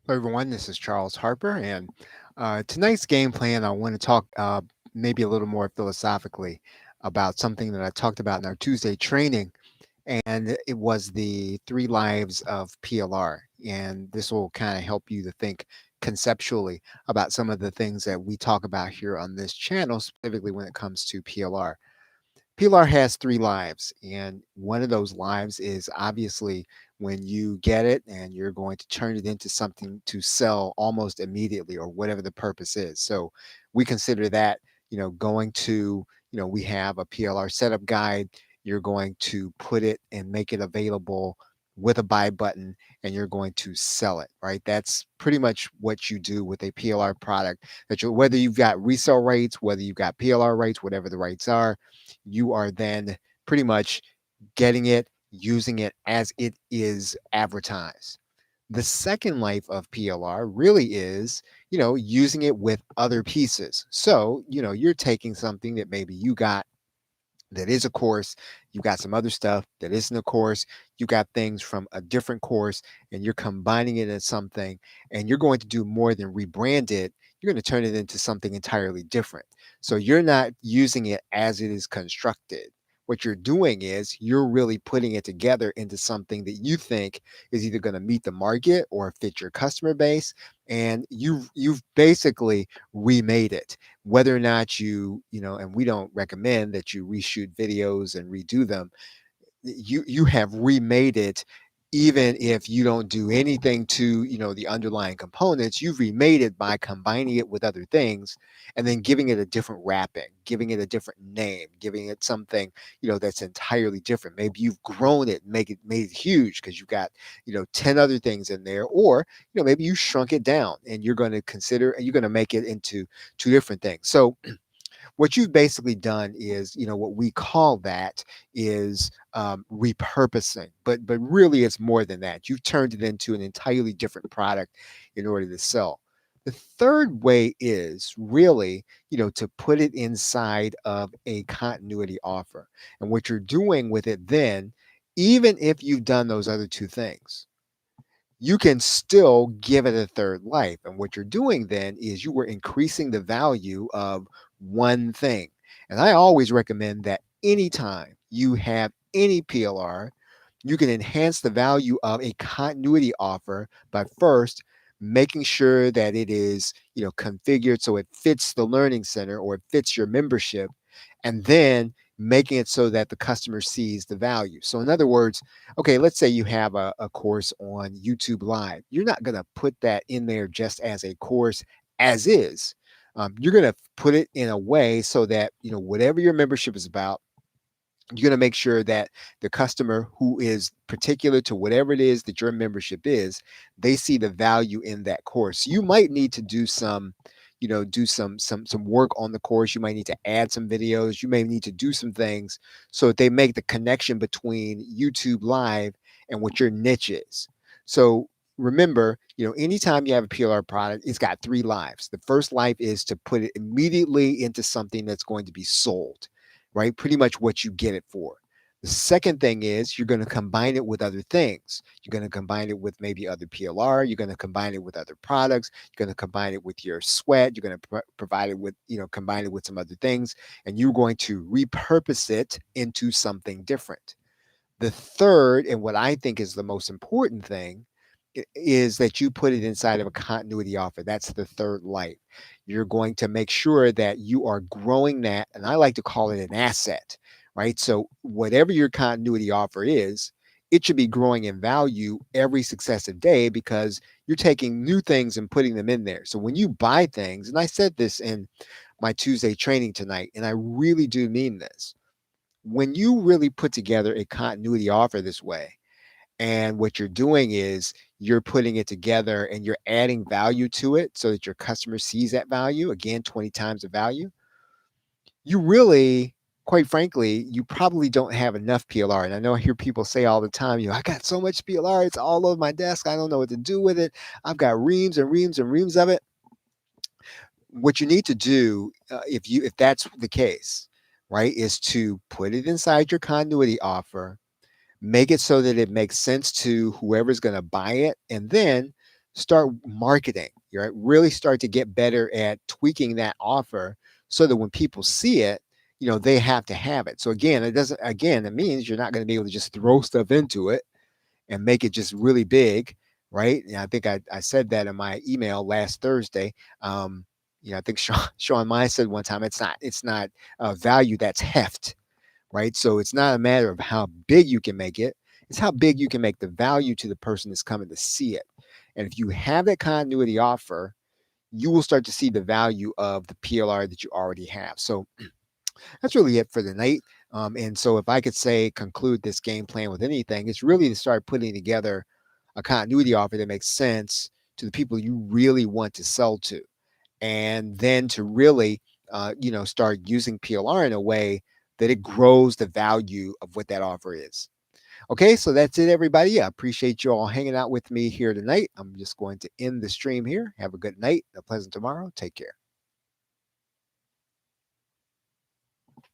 Hello, everyone. This is Charles Harper, and tonight's game plan, I want to talk maybe a little more philosophically about something that I talked about in our Tuesday training, and it was the three lives of PLR. And this will kind of help you to think conceptually about some of the things that we talk about here on this channel, specifically when it comes to PLR. PLR has three lives, and one of those lives is obviously when you get it and you're going to turn it into something to sell almost immediately or whatever the purpose is. So we consider that, going to, we have a PLR setup guide. You're going to put it and make it available with a buy button and you're going to sell it, right? That's pretty much what you do with a PLR product that you whether you've got resale rates, whether you've got PLR rates, whatever the rates are, you are then pretty much getting it, using it as it is advertised. The second life of PLR really is, using it with other pieces. So, you're taking something that maybe you got that is a course, you got some other stuff that isn't a course, you got things from a different course, and you're combining it into something, and you're going to do more than rebrand it. You're going to turn it into something entirely different. So you're not using it as it is constructed. What you're doing is you're really putting it together into something that you think is either going to meet the market or fit your customer base, and you've basically remade it, whether or not and we don't recommend that you reshoot videos and redo them. You have remade it. Even if you don't do anything to the underlying components, you've remade it by combining it with other things and then giving it a different wrapping, giving it a different name, giving it something that's entirely different. Maybe you've grown it, made it huge because you've got 10 other things in there, or maybe you shrunk it down and you're going to make it into two different things. So what you've basically done is, what we call that is repurposing, but really it's more than that. You've turned it into an entirely different product in order to sell. The third way is really, to put it inside of a continuity offer. And what you're doing with it then, even if you've done those other two things, you can still give it a third life. And what you're doing then is you were increasing the value of one thing. And I always recommend that anytime you have any PLR, you can enhance the value of a continuity offer by first making sure that it is, configured so it fits the learning center or it fits your membership, and then making it so that the customer sees the value. So in other words, okay, let's say you have a course on YouTube Live. You're not going to put that in there just as a course as is. You're going to put it in a way so that, whatever your membership is about, you're going to make sure that the customer who is particular to whatever it is that your membership is, they see the value in that course. You might need to do some, do some work on the course. You might need to add some videos. You may need to do some things so that they make the connection between YouTube Live and what your niche is. So remember, anytime you have a PLR product, it's got three lives. The first life is to put it immediately into something that's going to be sold, right? Pretty much what you get it for. The second thing is you're going to combine it with other things. You're going to combine it with maybe other PLR. You're going to combine it with other products. You're going to combine it with your sweat. You're going to provide it with, combine it with some other things, and you're going to repurpose it into something different. The third, and what I think is the most important thing, is that you put it inside of a continuity offer. That's the third light. You're going to make sure that you are growing that, and I like to call it an asset, right? So whatever your continuity offer is, it should be growing in value every successive day because you're taking new things and putting them in there. So when you buy things, and I said this in my Tuesday training tonight, and I really do mean this, when you really put together a continuity offer this way, and what you're doing is you're putting it together and you're adding value to it so that your customer sees that value, again, 20 times the value, you really, quite frankly, you probably don't have enough PLR. And I know I hear people say all the time, I got so much PLR, it's all over my desk. I don't know what to do with it. I've got reams and reams and reams of it. What you need to do, if that's the case, right, is to put it inside your continuity offer, make it so that it makes sense to whoever's going to buy it, and then start marketing, right? Really start to get better at tweaking that offer so that when people see it, they have to have it. So again, it means you're not going to be able to just throw stuff into it and make it just really big, right? And I think I said that in my email last Thursday. I think Sean Meyer said one time, it's not value, that's heft, right? So it's not a matter of how big you can make it, it's how big you can make the value to the person that's coming to see it. And if you have that continuity offer, you will start to see the value of the PLR that you already have. So that's really it for the night. And so if I could say conclude this game plan with anything, it's really to start putting together a continuity offer that makes sense to the people you really want to sell to. And then to really, start using PLR in a way that it grows the value of what that offer is. Okay, so that's it, everybody. I appreciate you all hanging out with me here tonight. I'm just going to end the stream here. Have a good night, a pleasant tomorrow. Take care.